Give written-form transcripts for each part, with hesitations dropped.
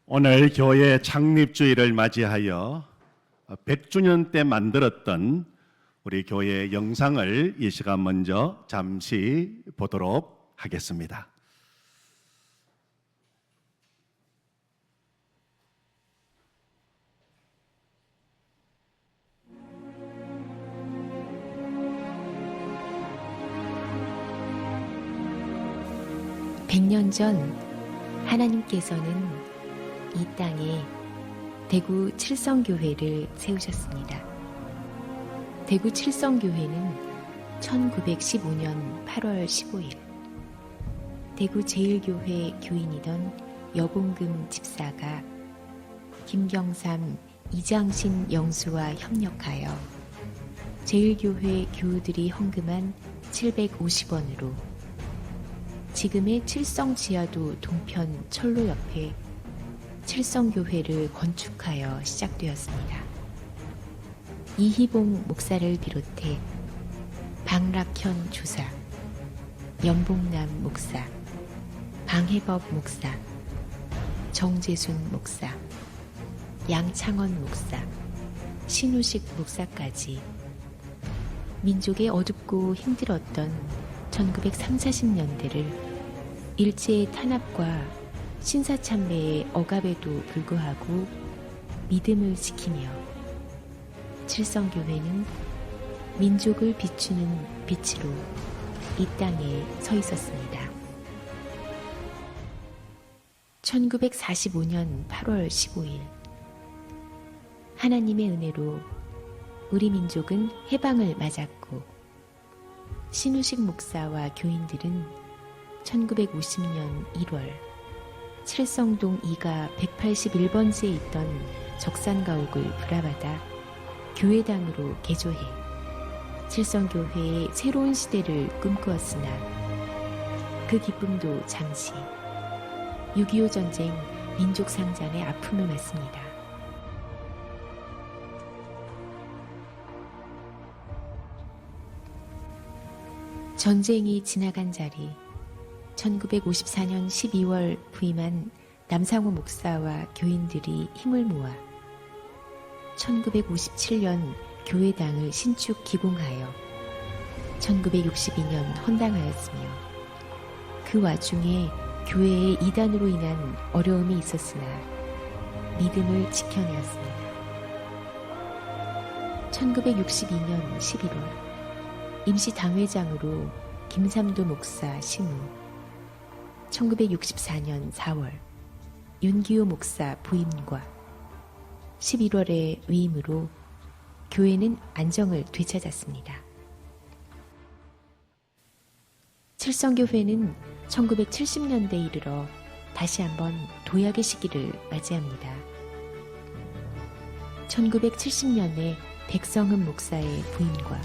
오늘 교회 창립주일을 맞이하여 100주년 때 만들었던 우리 교회 영상을 이 시간 먼저 잠시 보도록 하겠습니다. (100년) 전 하나님께서는 이 땅에 대구 칠성교회를 세우셨습니다. 대구 칠성교회는 1915년 8월 15일 대구 제1교회 교인이던 여봉금 집사가 김경삼, 이장신 영수와 협력하여 제1교회 교우들이 헌금한 750원으로 지금의 칠성지하도 동편 철로 옆에 칠성교회를 건축하여 시작되었습니다. 이희봉 목사를 비롯해 박락현 주사, 연봉남 목사, 방혜법 목사, 정재순 목사, 양창원 목사, 신우식 목사까지 민족의 어둡고 힘들었던 1930, 40년대를 일제의 탄압과 신사참배의 억압에도 불구하고 믿음을 지키며 칠성교회는 민족을 비추는 빛으로 이 땅에 서 있었습니다. 1945년 8월 15일 하나님의 은혜로 우리 민족은 해방을 맞았고 신우식 목사와 교인들은 1950년 1월 칠성동 2가 181번지에 있던 적산가옥을 불화받아 교회당으로 개조해 칠성교회의 새로운 시대를 꿈꾸었으나 그 기쁨도 잠시 6.25 전쟁 민족상잔의 아픔을 맞습니다. 전쟁이 지나간 자리 1954년 12월 부임한 남상호 목사와 교인들이 힘을 모아 1957년 교회당을 신축 기공하여 1962년 헌당하였으며 그 와중에 교회의 이단으로 인한 어려움이 있었으나 믿음을 지켜내었습니다. 1962년 11월 임시당회장으로 김삼도 목사 심우, 1964년 4월 윤기호 목사 부임과 11월의 위임으로 교회는 안정을 되찾았습니다. 칠성교회는 1970년대에 이르러 다시 한번 도약의 시기를 맞이합니다. 1970년에 백성흠 목사의 부임과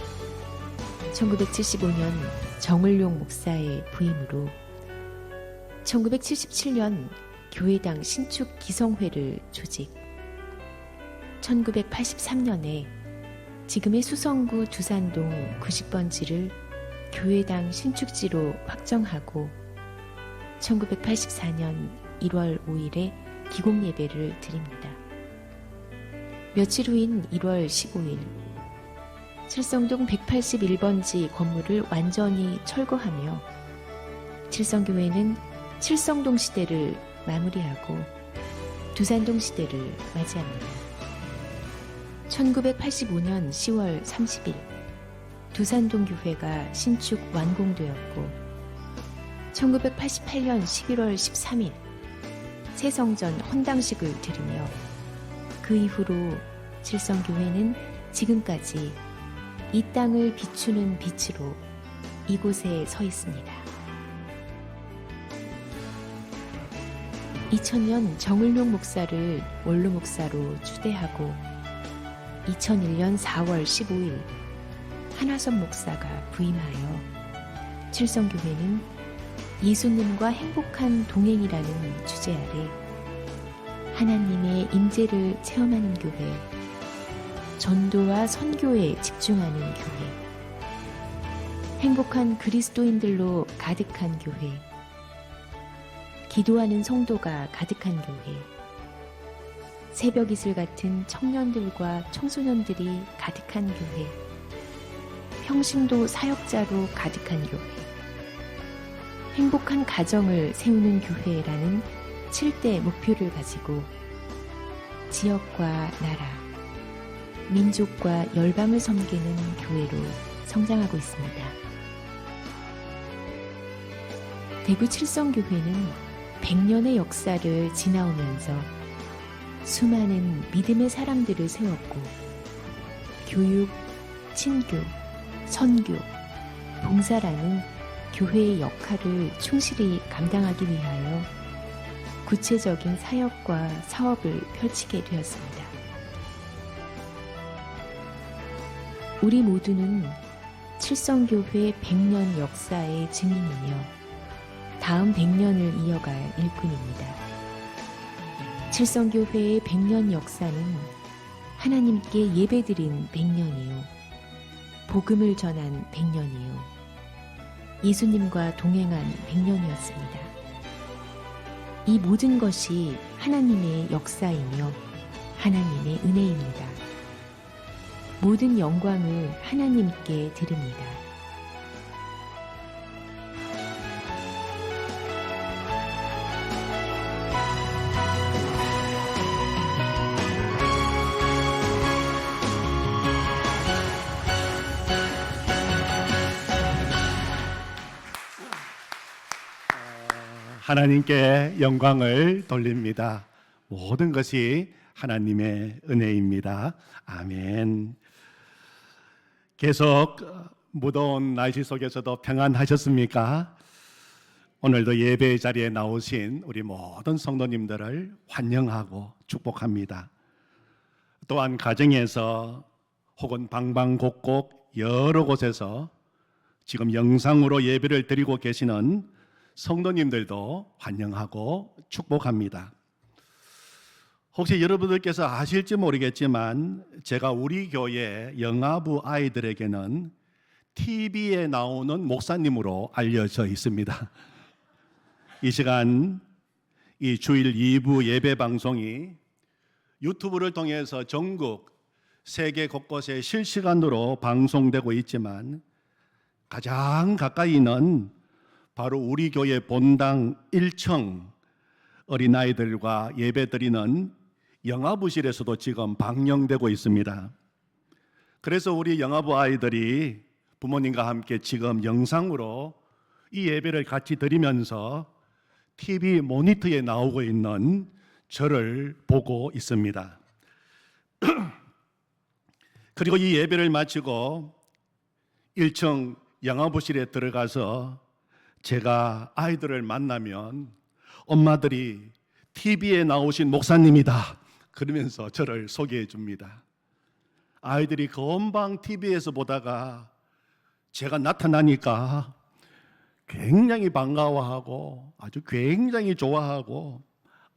1975년 정을용 목사의 부임으로 1977년 교회당 신축 기성회를 조직, 1983년에 지금의 수성구 두산동 90번지를 교회당 신축지로 확정하고 1984년 1월 5일에 기공예배를 드립니다. 며칠 후인 1월 15일 칠성동 181번지 건물을 완전히 철거하며 칠성교회는 칠성동 시대를 마무리하고 두산동 시대를 맞이합니다. 1985년 10월 30일 두산동 교회가 신축 완공되었고 1988년 11월 13일 새성전 헌당식을 드리며 그 이후로 칠성교회는 지금까지 이 땅을 비추는 빛으로 이곳에 서 있습니다. 2000년 정을용 목사를 원로 목사로 추대하고 2001년 4월 15일 한화선 목사가 부임하여 칠성교회는 예수님과 행복한 동행이라는 주제 아래 하나님의 임재를 체험하는 교회, 전도와 선교에 집중하는 교회, 행복한 그리스도인들로 가득한 교회, 기도하는 성도가 가득한 교회, 새벽 이슬 같은 청년들과 청소년들이 가득한 교회, 평신도 사역자로 가득한 교회, 행복한 가정을 세우는 교회라는 7대 목표를 가지고 지역과 나라, 민족과 열방을 섬기는 교회로 성장하고 있습니다. 대구 칠성교회는 100년의 역사를 지나오면서 수많은 믿음의 사람들을 세웠고 교육, 친교, 선교, 봉사라는 교회의 역할을 충실히 감당하기 위하여 구체적인 사역과 사업을 펼치게 되었습니다. 우리 모두는 칠성교회 100년 역사의 증인이며 다음 100년을 이어갈 일꾼입니다. 칠성교회의 100년 역사는 하나님께 예배드린 100년이요, 복음을 전한 100년이요, 예수님과 동행한 100년이었습니다. 이 모든 것이 하나님의 역사이며 하나님의 은혜입니다. 모든 영광을 하나님께 드립니다. 하나님께 영광을 돌립니다. 모든 것이 하나님의 은혜입니다. 아멘. 계속 무더운 날씨 속에서도 평안하셨습니까? 오늘도 예배 자리에 나오신 우리 모든 성도님들을 환영하고 축복합니다. 또한 가정에서 혹은 방방곡곡 여러 곳에서 지금 영상으로 예배를 드리고 계시는 성도님들도 환영하고 축복합니다. 혹시 여러분들께서 아실지 모르겠지만 제가 우리 교회 영아부 아이들에게는 TV에 나오는 목사님으로 알려져 있습니다. 이 시간 이 주일 2부 예배 방송이 유튜브를 통해서 전국 세계 곳곳에 실시간으로 방송되고 있지만 가장 가까이는 바로 우리 교회 본당 1층 어린아이들과 예배드리는 영아부실에서도 지금 방영되고 있습니다. 그래서 우리 영아부 아이들이 부모님과 함께 지금 영상으로 이 예배를 같이 드리면서 TV 모니터에 나오고 있는 저를 보고 있습니다. 그리고 이 예배를 마치고 1층 영아부실에 들어가서 제가 아이들을 만나면 엄마들이 TV에 나오신 목사님이다 그러면서 저를 소개해 줍니다. 아이들이 금방 TV에서 보다가 제가 나타나니까 굉장히 반가워하고 아주 굉장히 좋아하고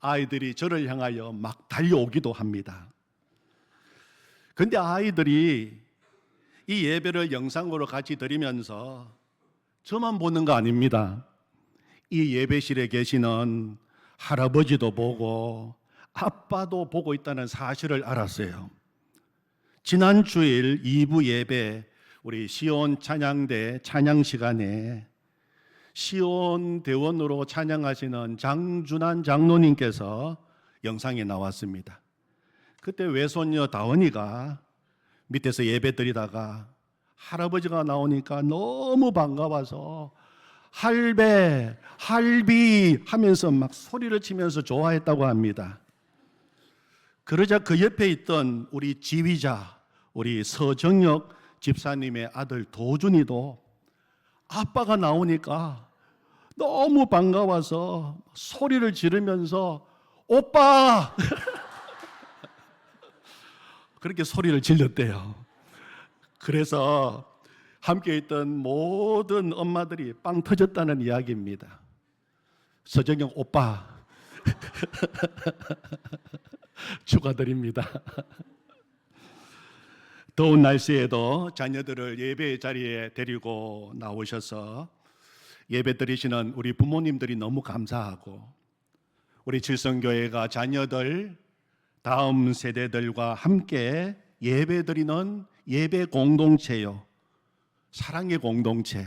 아이들이 저를 향하여 막 달려오기도 합니다. 그런데 아이들이 이 예배를 영상으로 같이 드리면서 저만 보는 거 아닙니다. 이 예배실에 계시는 할아버지도 보고 아빠도 보고 있다는 사실을 알았어요. 지난 주일 2부 예배 우리 시온 찬양대 찬양 시간에 시온 대원으로 찬양하시는 장준환 장로님께서 영상에 나왔습니다. 그때 외손녀 다원이가 밑에서 예배 드리다가 할아버지가 나오니까 너무 반가워서 할배, 할비 하면서 막 소리를 치면서 좋아했다고 합니다. 그러자 그 옆에 있던 우리 지휘자, 우리 서정혁 집사님의 아들 도준이도 아빠가 나오니까 너무 반가워서 소리를 지르면서 오빠! 그렇게 소리를 질렀대요. 그래서 함께 있던 모든 엄마들이 빵 터졌다는 이야기입니다. 서정영 오빠 축하드립니다. 더운 날씨에도 자녀들을 예배 자리에 데리고 나오셔서 예배 드리시는 우리 부모님들이 너무 감사하고 우리 칠성교회가 자녀들 다음 세대들과 함께 예배드리는 예배 공동체요, 사랑의 공동체,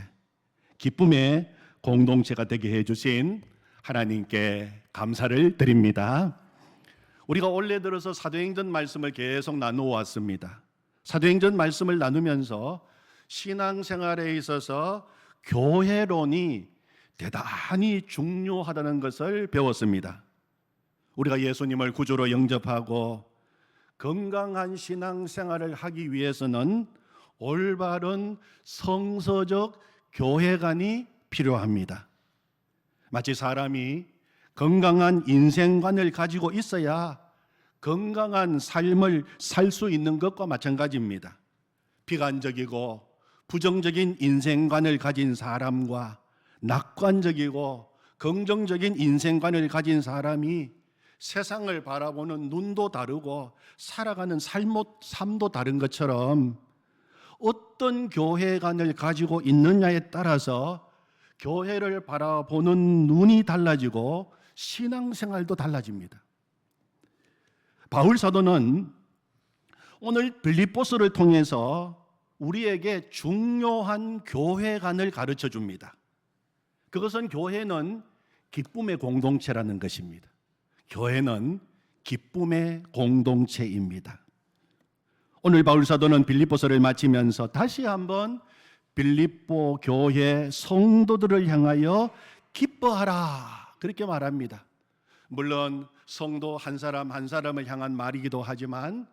기쁨의 공동체가 되게 해주신 하나님께 감사를 드립니다. 우리가 올해 들어서 사도행전 말씀을 계속 나누어 왔습니다. 사도행전 말씀을 나누면서 신앙생활에 있어서 교회론이 대단히 중요하다는 것을 배웠습니다. 우리가 예수님을 구주로 영접하고 건강한 신앙생활을 하기 위해서는 올바른 성서적 교회관이 필요합니다. 마치 사람이 건강한 인생관을 가지고 있어야 건강한 삶을 살 수 있는 것과 마찬가지입니다. 비관적이고 부정적인 인생관을 가진 사람과 낙관적이고 긍정적인 인생관을 가진 사람이 세상을 바라보는 눈도 다르고 살아가는 삶도 다른 것처럼 어떤 교회관을 가지고 있느냐에 따라서 교회를 바라보는 눈이 달라지고 신앙생활도 달라집니다. 바울 사도는 오늘 빌립보서를 통해서 우리에게 중요한 교회관을 가르쳐 줍니다. 그것은 교회는 기쁨의 공동체라는 것입니다. 교회는 기쁨의 공동체입니다. 오늘 바울 사도는 빌립보서를 마치면서 다시 한번 빌립보 교회 성도들을 향하여 기뻐하라 그렇게 말합니다. 물론 성도 한 사람 한 사람을 향한 말이기도 하지만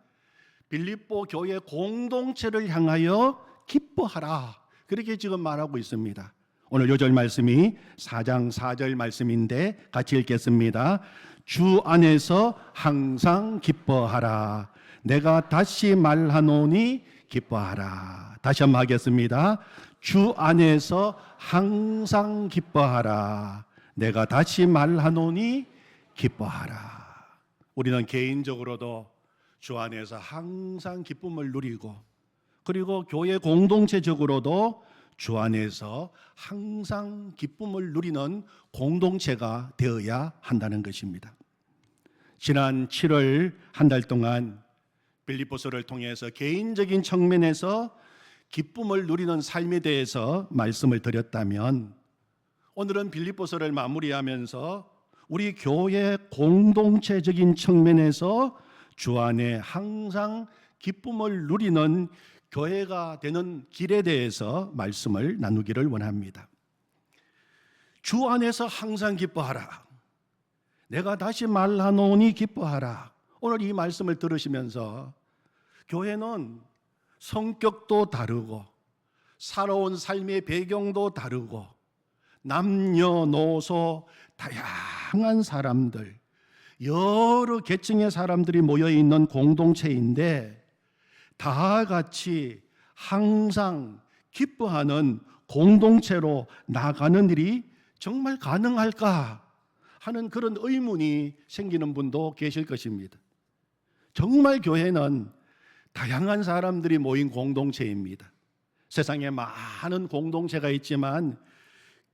빌립보 교회 공동체를 향하여 기뻐하라 그렇게 지금 말하고 있습니다. 오늘 요절 말씀이 4장 4절 말씀인데 같이 읽겠습니다. 주 안에서 항상 기뻐하라. 내가 다시 말하노니 기뻐하라. 다시 한번 하겠습니다. 주 안에서 항상 기뻐하라. 내가 다시 말하노니 기뻐하라. 우리는 개인적으로도 주 안에서 항상 기쁨을 누리고 그리고 교회 공동체적으로도 주 안에서 항상 기쁨을 누리는 공동체가 되어야 한다는 것입니다. 지난 7월 한 달 동안 빌립보서를 통해서 개인적인 측면에서 기쁨을 누리는 삶에 대해서 말씀을 드렸다면 오늘은 빌립보서를 마무리하면서 우리 교회 공동체적인 측면에서 주 안에 항상 기쁨을 누리는 교회가 되는 길에 대해서 말씀을 나누기를 원합니다. 주 안에서 항상 기뻐하라. 내가 다시 말하노니 기뻐하라. 오늘 이 말씀을 들으시면서 교회는 성격도 다르고 살아온 삶의 배경도 다르고 남녀노소 다양한 사람들 여러 계층의 사람들이 모여있는 공동체인데 다 같이 항상 기뻐하는 공동체로 나가는 일이 정말 가능할까 하는 그런 의문이 생기는 분도 계실 것입니다. 정말 교회는 다양한 사람들이 모인 공동체입니다. 세상에 많은 공동체가 있지만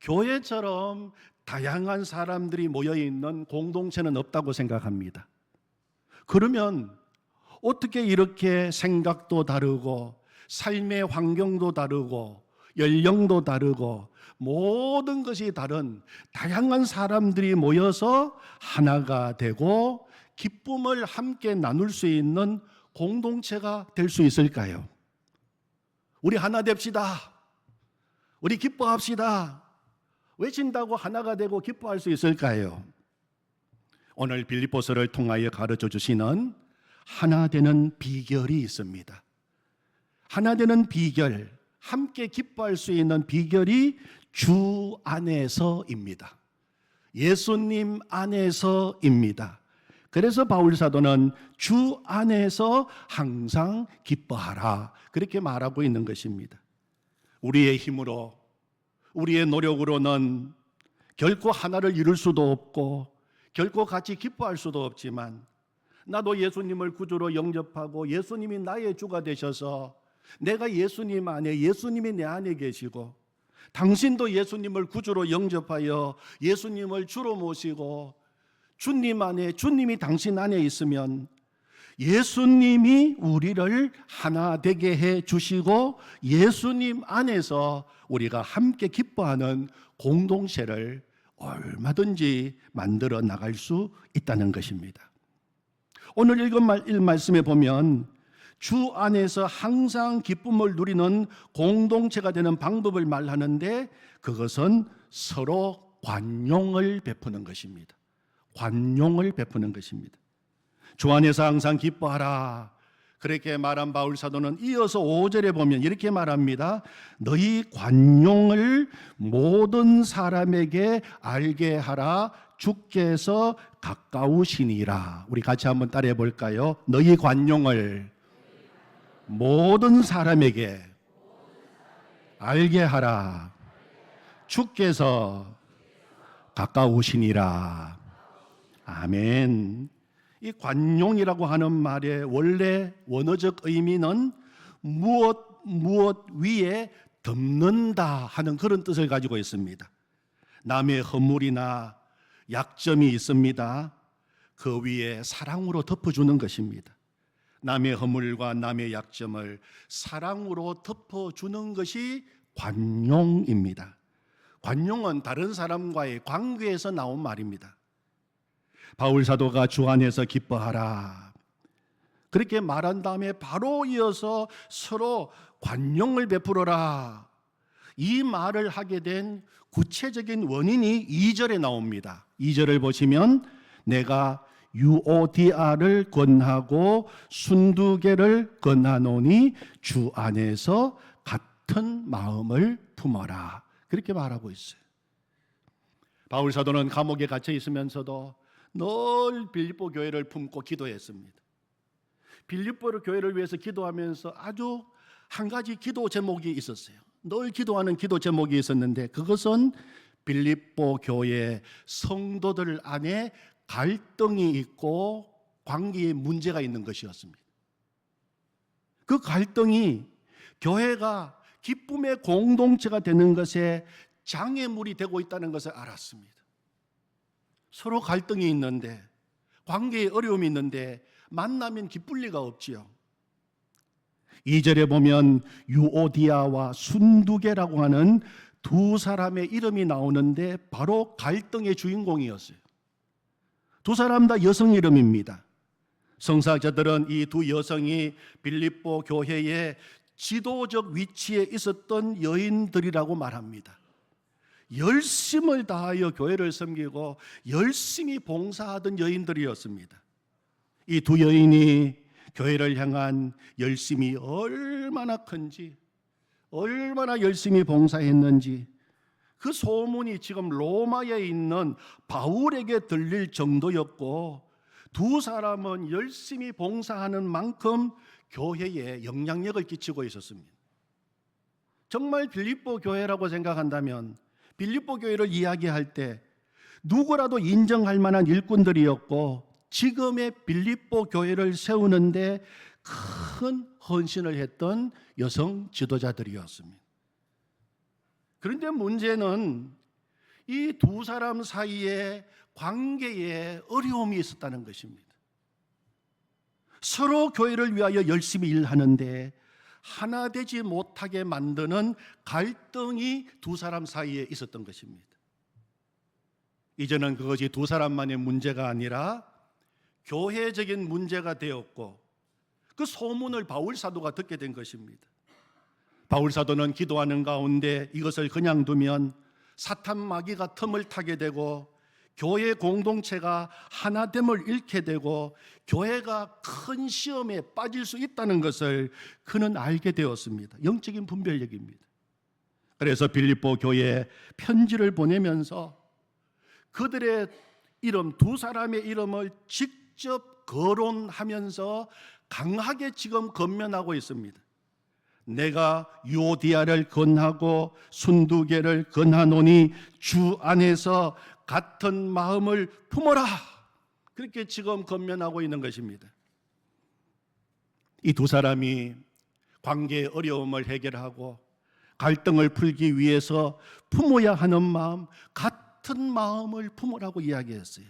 교회처럼 다양한 사람들이 모여있는 공동체는 없다고 생각합니다. 그러면 어떻게 이렇게 생각도 다르고 삶의 환경도 다르고 연령도 다르고 모든 것이 다른 다양한 사람들이 모여서 하나가 되고 기쁨을 함께 나눌 수 있는 공동체가 될 수 있을까요? 우리 하나 됩시다. 우리 기뻐합시다. 외친다고 하나가 되고 기뻐할 수 있을까요? 오늘 빌립보서를 통하여 가르쳐 주시는 하나 되는 비결이 있습니다. 하나 되는 비결, 함께 기뻐할 수 있는 비결이 주 안에서입니다. 예수님 안에서입니다. 그래서 바울 사도는 주 안에서 항상 기뻐하라 그렇게 말하고 있는 것입니다. 우리의 힘으로 우리의 노력으로는 결코 하나를 이룰 수도 없고 결코 같이 기뻐할 수도 없지만 나도 예수님을 구주로 영접하고 예수님이 나의 주가 되셔서 내가 예수님 안에 예수님이 내 안에 계시고 당신도 예수님을 구주로 영접하여 예수님을 주로 모시고 주님 안에 주님이 당신 안에 있으면 예수님이 우리를 하나 되게 해 주시고 예수님 안에서 우리가 함께 기뻐하는 공동체를 얼마든지 만들어 나갈 수 있다는 것입니다. 오늘 읽은 말씀에 보면 주 안에서 항상 기쁨을 누리는 공동체가 되는 방법을 말하는데 그것은 서로 관용을 베푸는 것입니다. 관용을 베푸는 것입니다. 주 안에서 항상 기뻐하라. 그렇게 말한 바울 사도는 이어서 5절에 보면 이렇게 말합니다. 너희 관용을 모든 사람에게 알게 하라. 주께서 가까우시니라. 우리 같이 한번 따라해 볼까요? 너희 관용을 모든 사람에게 알게 하라. 주께서 가까우시니라. 아멘. 이 관용이라고 하는 말의 원래 원어적 의미는 무엇 위에 덮는다 하는 그런 뜻을 가지고 있습니다. 남의 허물이나 약점이 있습니다. 그 위에 사랑으로 덮어주는 것입니다. 남의 허물과 남의 약점을 사랑으로 덮어주는 것이 관용입니다. 관용은 다른 사람과의 관계에서 나온 말입니다. 바울 사도가 주 안에서 기뻐하라. 그렇게 말한 다음에 바로 이어서 서로 관용을 베풀어라. 이 말을 하게 된 구체적인 원인이 2절에 나옵니다. 2절을 보시면 내가 유오디아를 권하고 순두개를 권하노니 주 안에서 같은 마음을 품어라. 그렇게 말하고 있어요. 바울 사도는 감옥에 갇혀 있으면서도 늘 빌립보 교회를 품고 기도했습니다. 빌립보 교회를 위해서 기도하면서 아주 한 가지 기도 제목이 있었어요. 늘 기도하는 기도 제목이 있었는데 그것은 빌립보 교회 성도들 안에 갈등이 있고 관계에 문제가 있는 것이었습니다. 그 갈등이 교회가 기쁨의 공동체가 되는 것에 장애물이 되고 있다는 것을 알았습니다. 서로 갈등이 있는데 관계에 어려움이 있는데 만나면 기쁠 리가 없지요. 2절에 보면 유오디아와 순두개라고 하는 두 사람의 이름이 나오는데 바로 갈등의 주인공이었어요. 두 사람 다 여성 이름입니다. 성사학자들은 이 두 여성이 빌립보 교회의 지도적 위치에 있었던 여인들이라고 말합니다. 열심을 다하여 교회를 섬기고 열심히 봉사하던 여인들이었습니다. 이 두 여인이 교회를 향한 열심이 얼마나 큰지, 얼마나 열심히 봉사했는지 그 소문이 지금 로마에 있는 바울에게 들릴 정도였고 두 사람은 열심히 봉사하는 만큼 교회에 영향력을 끼치고 있었습니다. 정말 빌립보 교회라고 생각한다면 빌립보 교회를 이야기할 때 누구라도 인정할 만한 일꾼들이었고 지금의 빌립보 교회를 세우는데 큰 헌신을 했던 여성 지도자들이었습니다. 그런데 문제는 이 두 사람 사이에 관계에 어려움이 있었다는 것입니다. 서로 교회를 위하여 열심히 일하는데 하나 되지 못하게 만드는 갈등이 두 사람 사이에 있었던 것입니다. 이제는 그것이 두 사람만의 문제가 아니라 교회적인 문제가 되었고 그 소문을 바울 사도가 듣게 된 것입니다. 바울 사도는 기도하는 가운데 이것을 그냥 두면 사탄 마귀가 틈을 타게 되고 교회 공동체가 하나됨을 잃게 되고 교회가 큰 시험에 빠질 수 있다는 것을 그는 알게 되었습니다. 영적인 분별력입니다. 그래서 빌립보 교회에 편지를 보내면서 그들의 이름, 두 사람의 이름을 직접 거론하면서 강하게 지금 권면하고 있습니다. 내가 유오디아를 권하고 순두개를 권하노니 주 안에서 같은 마음을 품어라. 그렇게 지금 권면하고 있는 것입니다. 이 두 사람이 관계의 어려움을 해결하고 갈등을 풀기 위해서 품어야 하는 마음, 같은 마음을 품으라고 이야기했어요.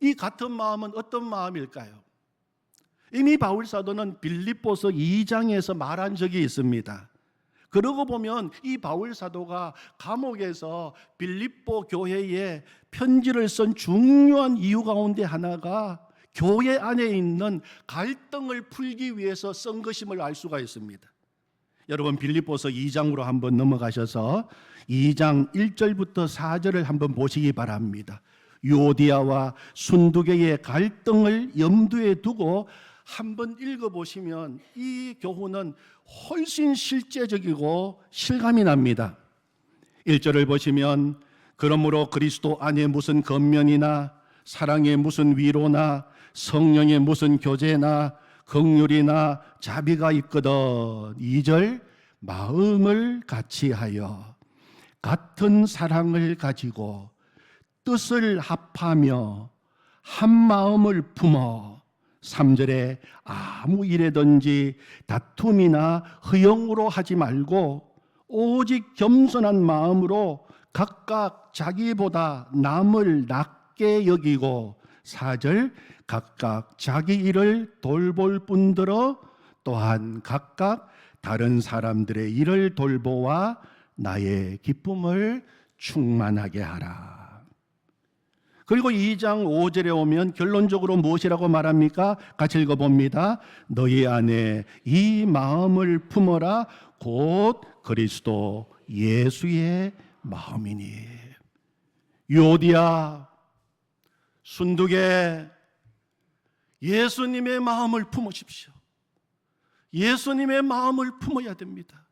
이 같은 마음은 어떤 마음일까요? 이미 바울 사도는 빌립보서 2장에서 말한 적이 있습니다. 그러고 보면 이 바울 사도가 감옥에서 빌립보 교회에 편지를 쓴 중요한 이유 가운데 하나가 교회 안에 있는 갈등을 풀기 위해서 쓴 것임을 알 수가 있습니다. 여러분 빌립보서 2장으로 한번 넘어가셔서 2장 1절부터 4절을 한번 보시기 바랍니다. 유오디아와 순두계의 갈등을 염두에 두고 한번 읽어보시면 이 교훈은 훨씬 실제적이고 실감이 납니다. 1절을 보시면 그러므로 그리스도 안에 무슨 겉면이나 사랑에 무슨 위로나 성령의 무슨 교제나 긍휼이나 자비가 있거든. 2절 마음을 같이하여 같은 사랑을 가지고 뜻을 합하며 한 마음을 품어 3절에 아무 일에든지 다툼이나 허영으로 하지 말고 오직 겸손한 마음으로 각각 자기보다 남을 낮게 여기고 4절 각각 자기 일을 돌볼 뿐더러 또한 각각 다른 사람들의 일을 돌보아 나의 기쁨을 충만하게 하라. 그리고 2장 5절에 오면 결론적으로 무엇이라고 말합니까? 같이 읽어봅니다. 너희 안에 이 마음을 품어라 곧 그리스도 예수의 마음이니. 유오디아, 순두계, 예수님의 마음을 품으십시오. 예수님의 마음을 품어야 됩니다.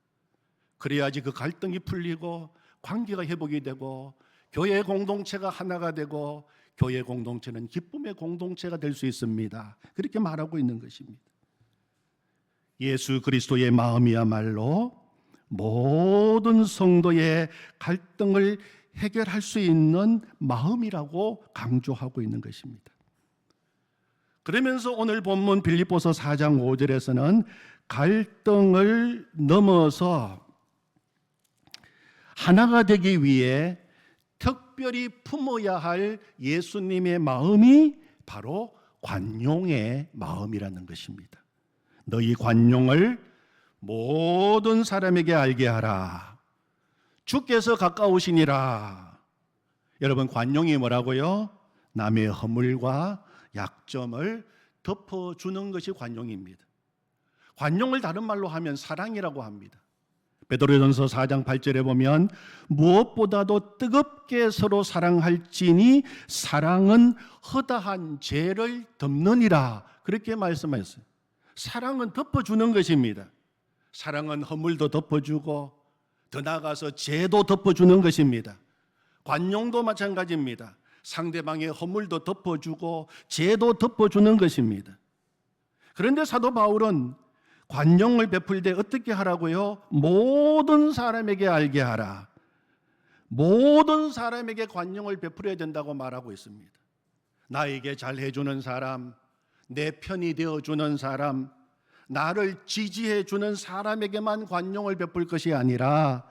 그래야지 그 갈등이 풀리고 관계가 회복이 되고 교회 공동체가 하나가 되고 교회 공동체는 기쁨의 공동체가 될 수 있습니다. 그렇게 말하고 있는 것입니다. 예수 그리스도의 마음이야말로 모든 성도의 갈등을 해결할 수 있는 마음이라고 강조하고 있는 것입니다. 그러면서 오늘 본문 빌립보서 4장 5절에서는 갈등을 넘어서 하나가 되기 위해 특별히 품어야 할 예수님의 마음이 바로 관용의 마음이라는 것입니다. 너희 관용을 모든 사람에게 알게 하라. 주께서 가까우시니라. 여러분 관용이 뭐라고요? 남의 허물과 약점을 덮어주는 것이 관용입니다. 관용을 다른 말로 하면 사랑이라고 합니다. 베드로전서 4장 8절에 보면 무엇보다도 뜨겁게 서로 사랑할지니 사랑은 허다한 죄를 덮느니라. 그렇게 말씀하셨어요. 사랑은 덮어주는 것입니다. 사랑은 허물도 덮어주고 더 나아가서 죄도 덮어주는 것입니다. 관용도 마찬가지입니다. 상대방의 허물도 덮어주고 죄도 덮어주는 것입니다. 그런데 사도 바울은 관용을 베풀 때 어떻게 하라고요? 모든 사람에게 알게 하라. 모든 사람에게 관용을 베풀어야 된다고 말하고 있습니다. 나에게 잘해주는 사람, 내 편이 되어주는 사람, 나를 지지해주는 사람에게만 관용을 베풀 것이 아니라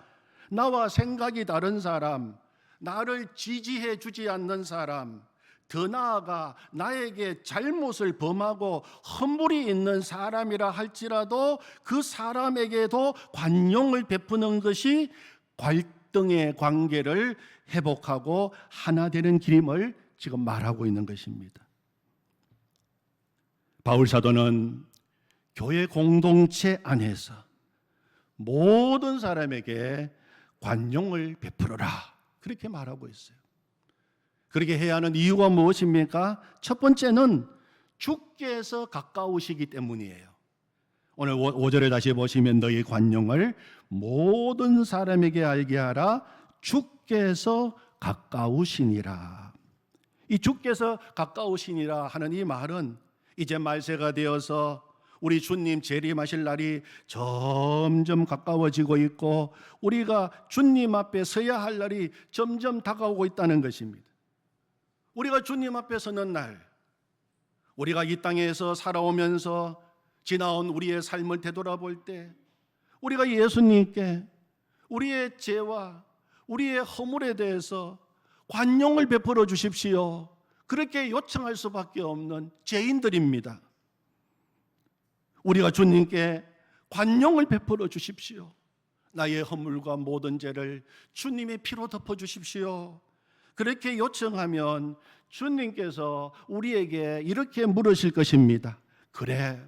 나와 생각이 다른 사람, 나를 지지해주지 않는 사람, 더 나아가 나에게 잘못을 범하고 허물이 있는 사람이라 할지라도 그 사람에게도 관용을 베푸는 것이 갈등의 관계를 회복하고 하나 되는 길임을 지금 말하고 있는 것입니다. 바울 사도는 교회 공동체 안에서 모든 사람에게 관용을 베풀어라 그렇게 말하고 있어요. 그렇게 해야 하는 이유가 무엇입니까? 첫 번째는 주께서 가까우시기 때문이에요. 오늘 5절을 다시 보시면 너희 관용을 모든 사람에게 알게 하라. 주께서 가까우시니라. 이 주께서 가까우시니라 하는 이 말은 이제 말세가 되어서 우리 주님 재림하실 날이 점점 가까워지고 있고 우리가 주님 앞에 서야 할 날이 점점 다가오고 있다는 것입니다. 우리가 주님 앞에 서는 날, 우리가 이 땅에서 살아오면서 지나온 우리의 삶을 되돌아볼 때 우리가 예수님께 우리의 죄와 우리의 허물에 대해서 관용을 베풀어 주십시오. 그렇게 요청할 수밖에 없는 죄인들입니다. 우리가 주님께 관용을 베풀어 주십시오. 나의 허물과 모든 죄를 주님의 피로 덮어 주십시오. 그렇게 요청하면 주님께서 우리에게 이렇게 물으실 것입니다. 그래,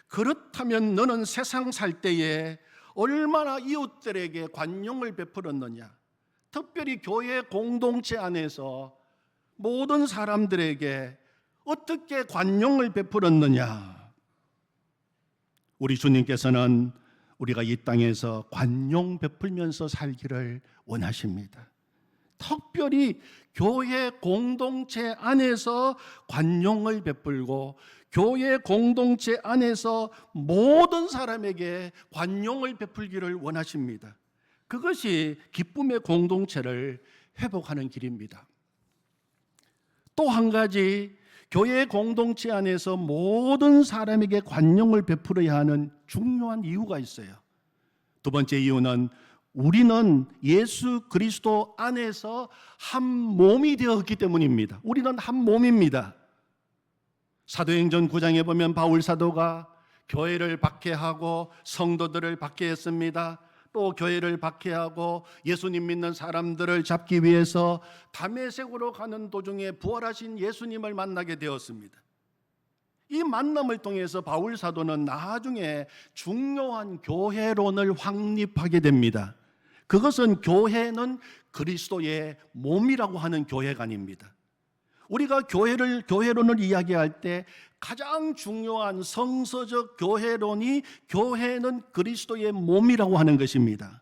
그렇다면 너는 세상 살 때에 얼마나 이웃들에게 관용을 베풀었느냐? 특별히 교회 공동체 안에서 모든 사람들에게 어떻게 관용을 베풀었느냐? 우리 주님께서는 우리가 이 땅에서 관용 베풀면서 살기를 원하십니다. 특별히 교회 공동체 안에서 관용을 베풀고 교회 공동체 안에서 모든 사람에게 관용을 베풀기를 원하십니다. 그것이 기쁨의 공동체를 회복하는 길입니다. 또 한 가지, 교회 공동체 안에서 모든 사람에게 관용을 베풀어야 하는 중요한 이유가 있어요. 두 번째 이유는 우리는 예수 그리스도 안에서 한 몸이 되었기 때문입니다. 우리는 한 몸입니다. 사도행전 9장에 보면 바울 사도가 교회를 박해하고 성도들을 박해했습니다. 또 교회를 박해하고 예수님 믿는 사람들을 잡기 위해서 다메섹으로 가는 도중에 부활하신 예수님을 만나게 되었습니다. 이 만남을 통해서 바울 사도는 나중에 중요한 교회론을 확립하게 됩니다. 그것은 교회는 그리스도의 몸이라고 하는 교회관입니다. 우리가 교회론을 이야기할 때 가장 중요한 성서적 교회론이 교회는 그리스도의 몸이라고 하는 것입니다.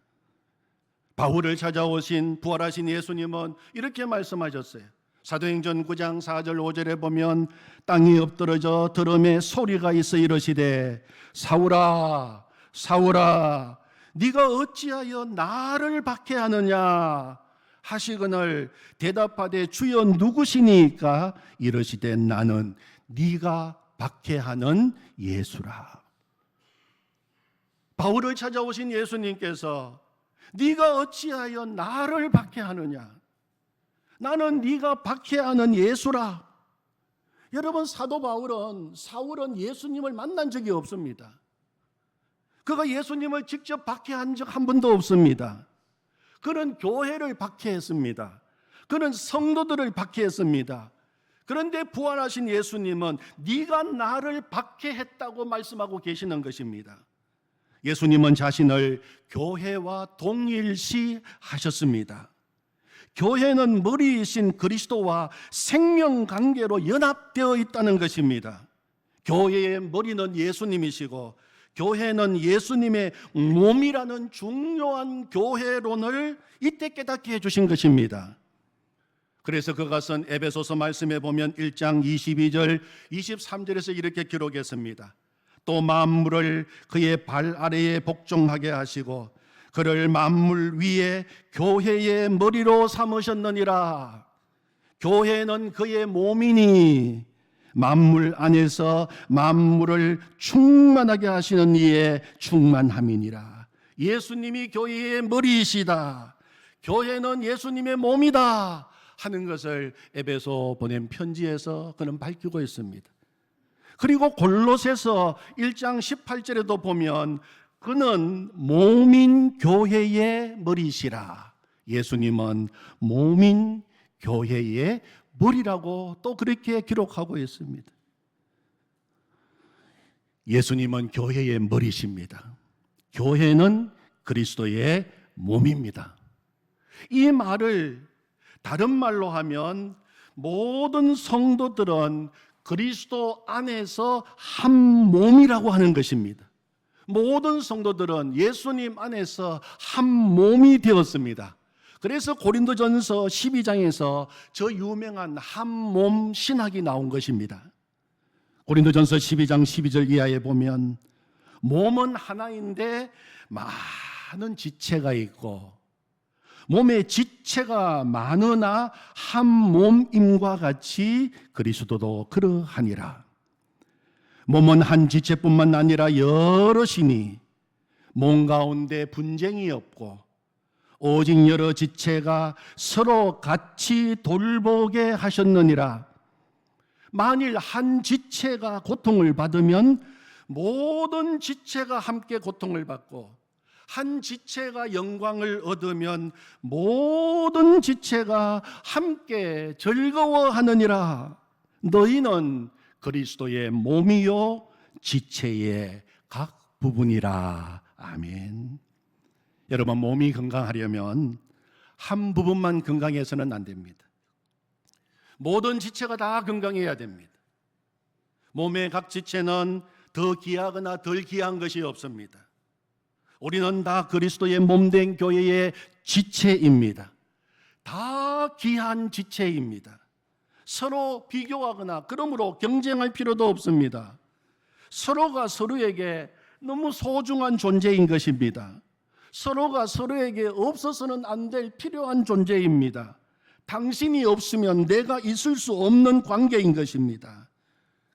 바울을 찾아오신 부활하신 예수님은 이렇게 말씀하셨어요. 사도행전 9장 4절 5절에 보면 땅이 엎드러져 들음에 소리가 있어 이르시되 사울아 사울아 네가 어찌하여 나를 박해하느냐 하시거늘 대답하되 주여 누구시니까 이르시되 나는 네가 박해하는 예수라. 바울을 찾아오신 예수님께서 네가 어찌하여 나를 박해하느냐, 나는 네가 박해하는 예수라. 여러분, 사도 사울은 예수님을 만난 적이 없습니다. 그가 예수님을 직접 박해한 적 한 번도 없습니다. 그는 교회를 박해했습니다. 그는 성도들을 박해했습니다. 그런데 부활하신 예수님은 네가 나를 박해했다고 말씀하고 계시는 것입니다. 예수님은 자신을 교회와 동일시하셨습니다. 교회는 머리이신 그리스도와 생명관계로 연합되어 있다는 것입니다. 교회의 머리는 예수님이시고 교회는 예수님의 몸이라는 중요한 교회론을 이때 깨닫게 해주신 것입니다. 그래서 그것은 에베소서 말씀에 보면 1장 22절 23절에서 이렇게 기록했습니다. 또 만물을 그의 발 아래에 복종하게 하시고 그를 만물 위에 교회의 머리로 삼으셨느니라. 교회는 그의 몸이니 만물 안에서 만물을 충만하게 하시는 이의 충만함이니라. 예수님이 교회의 머리이시다, 교회는 예수님의 몸이다 하는 것을 에베소 보낸 편지에서 그는 밝히고 있습니다. 그리고 골로새서 1장 18절에도 보면 그는 몸인 교회의 머리시라. 예수님은 몸인 교회의 머리라고 또 그렇게 기록하고 있습니다. 예수님은 교회의 머리십니다. 교회는 그리스도의 몸입니다. 이 말을 다른 말로 하면 모든 성도들은 그리스도 안에서 한 몸이라고 하는 것입니다. 모든 성도들은 예수님 안에서 한 몸이 되었습니다. 그래서 고린도전서 12장에서 저 유명한 한 몸 신학이 나온 것입니다. 고린도전서 12장 12절 이하에 보면 몸은 하나인데 많은 지체가 있고 몸의 지체가 많으나 한 몸임과 같이 그리스도도 그러하니라. 몸은 한 지체뿐만 아니라 여럿이니 몸 가운데 분쟁이 없고 오직 여러 지체가 서로 같이 돌보게 하셨느니라. 만일 한 지체가 고통을 받으면 모든 지체가 함께 고통을 받고 한 지체가 영광을 얻으면 모든 지체가 함께 즐거워하느니라. 너희는 그리스도의 몸이요 지체의 각 부분이라. 아멘. 여러분, 몸이 건강하려면 한 부분만 건강해서는 안 됩니다. 모든 지체가 다 건강해야 됩니다. 몸의 각 지체는 더 귀하거나 덜 귀한 것이 없습니다. 우리는 다 그리스도의 몸된 교회의 지체입니다. 다 귀한 지체입니다. 서로 비교하거나 그러므로 경쟁할 필요도 없습니다. 서로가 서로에게 너무 소중한 존재인 것입니다. 서로가 서로에게 없어서는 안 될 필요한 존재입니다. 당신이 없으면 내가 있을 수 없는 관계인 것입니다.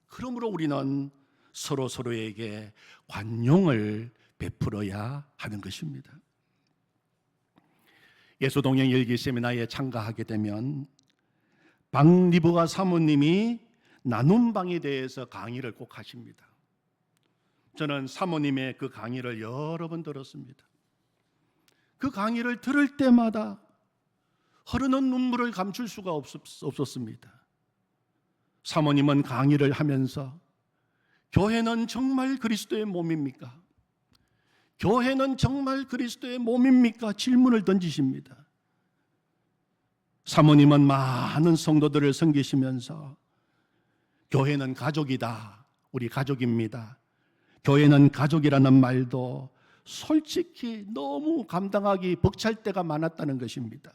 그러므로 우리는 서로에게 관용을 베풀어야 하는 것입니다. 예수동행 일기 세미나에 참가하게 되면 박리브가 사모님이 나눔방에 대해서 강의를 꼭 하십니다. 저는 사모님의 그 강의를 여러 번 들었습니다. 그 강의를 들을 때마다 흐르는 눈물을 감출 수가 없었습니다. 사모님은 강의를 하면서 교회는 정말 그리스도의 몸입니까? 교회는 정말 그리스도의 몸입니까? 질문을 던지십니다. 사모님은 많은 성도들을 섬기시면서 교회는 가족이다. 우리 가족입니다. 교회는 가족이라는 말도 솔직히 너무 감당하기 벅찰 때가 많았다는 것입니다.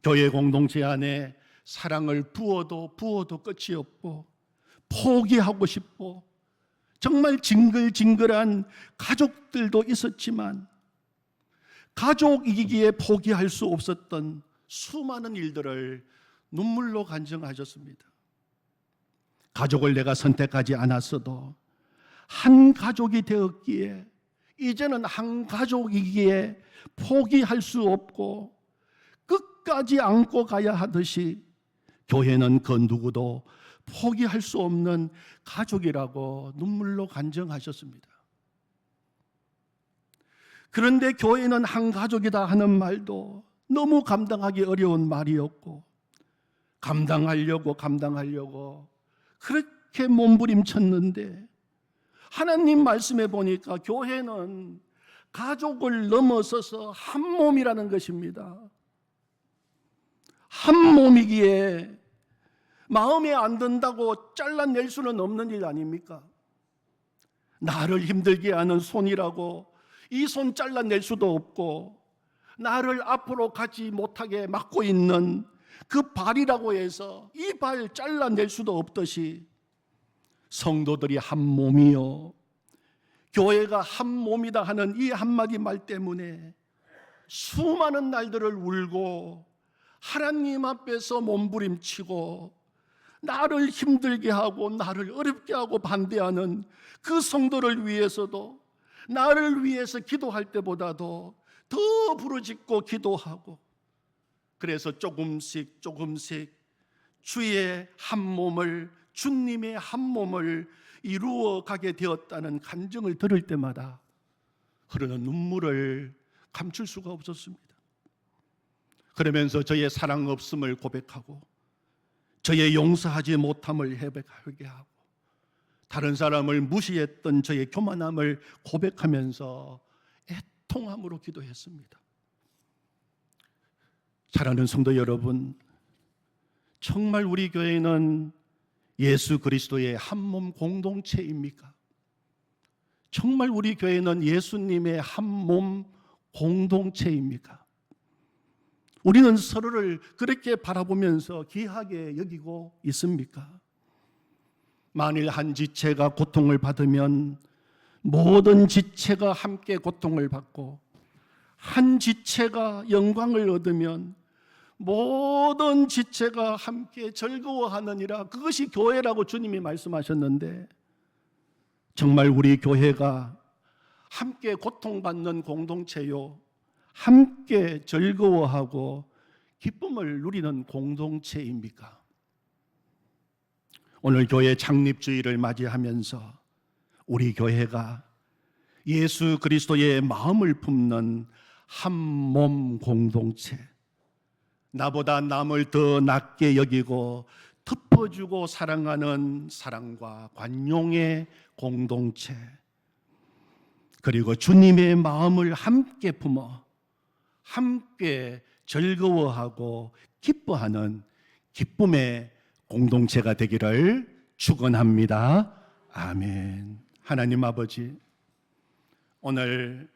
교회 공동체 안에 사랑을 부어도 끝이 없고 포기하고 싶고 정말 징글징글한 가족들도 있었지만 가족이기에 포기할 수 없었던 수많은 일들을 눈물로 간증하셨습니다. 가족을 내가 선택하지 않았어도 한 가족이 되었기에 이제는 한 가족이기에 포기할 수 없고 끝까지 안고 가야 하듯이 교회는 그 누구도 포기할 수 없는 가족이라고 눈물로 간증하셨습니다. 그런데 교회는 한 가족이다 하는 말도 너무 감당하기 어려운 말이었고 감당하려고 그렇게 몸부림쳤는데 하나님 말씀에 보니까 교회는 가족을 넘어서서 한 몸이라는 것입니다. 한 몸이기에 마음에 안 든다고 잘라낼 수는 없는 일 아닙니까? 나를 힘들게 하는 손이라고 이 손 잘라낼 수도 없고 나를 앞으로 가지 못하게 막고 있는 그 발이라고 해서 이 발 잘라낼 수도 없듯이 성도들이 한 몸이요 교회가 한 몸이다 하는 이 한마디 말 때문에 수많은 날들을 울고 하나님 앞에서 몸부림치고 나를 힘들게 하고 나를 어렵게 하고 반대하는 그 성도를 위해서도 나를 위해서 기도할 때보다도 더 부르짖고 기도하고 그래서 조금씩 주의 한 몸을 주님의 한 몸을 이루어가게 되었다는 간증을 들을 때마다 흐르는 눈물을 감출 수가 없었습니다. 그러면서 저의 사랑 없음을 고백하고 저의 용서하지 못함을 회개하고 다른 사람을 무시했던 저의 교만함을 고백하면서 애통함으로 기도했습니다. 사랑하는 성도 여러분, 정말 우리 교회는 예수 그리스도의 한 몸 공동체입니까? 정말 우리 교회는 예수님의 한 몸 공동체입니까? 우리는 서로를 그렇게 바라보면서 귀하게 여기고 있습니까? 만일 한 지체가 고통을 받으면 모든 지체가 함께 고통을 받고 한 지체가 영광을 얻으면 모든 지체가 함께 즐거워하느니라. 그것이 교회라고 주님이 말씀하셨는데 정말 우리 교회가 함께 고통받는 공동체요 함께 즐거워하고 기쁨을 누리는 공동체입니까? 오늘 교회 창립주일을 맞이하면서 우리 교회가 예수 그리스도의 마음을 품는 한 몸 공동체, 나보다 남을 더 낮게 여기고 덮어주고 사랑하는 사랑과 관용의 공동체, 그리고 주님의 마음을 함께 품어 함께 즐거워하고 기뻐하는 기쁨의 공동체가 되기를 축원합니다. 아멘. 하나님 아버지, 오늘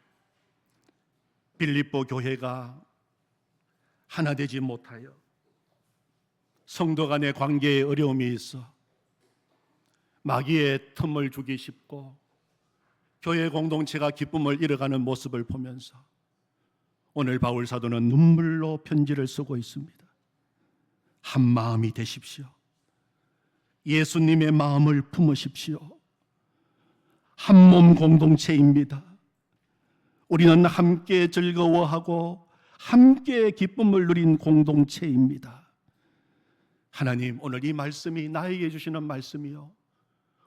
빌립보 교회가 하나 되지 못하여 성도 간의 관계에 어려움이 있어 마귀의 틈을 주기 쉽고 교회 공동체가 기쁨을 잃어가는 모습을 보면서 오늘 바울 사도는 눈물로 편지를 쓰고 있습니다. 한 마음이 되십시오. 예수님의 마음을 품으십시오. 한 몸 공동체입니다. 우리는 함께 즐거워하고 함께 기쁨을 누린 공동체입니다. 하나님, 오늘 이 말씀이 나에게 주시는 말씀이요,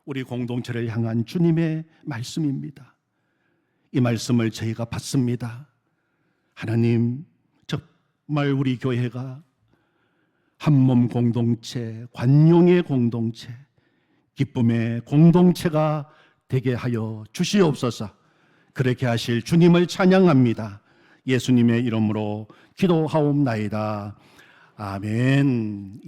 우리 공동체를 향한 주님의 말씀입니다. 이 말씀을 저희가 받습니다. 하나님, 정말 우리 교회가 한 몸 공동체, 관용의 공동체, 기쁨의 공동체가 되게 하여 주시옵소서. 그렇게 하실 주님을 찬양합니다. 예수님의 이름으로 기도하옵나이다. 아멘.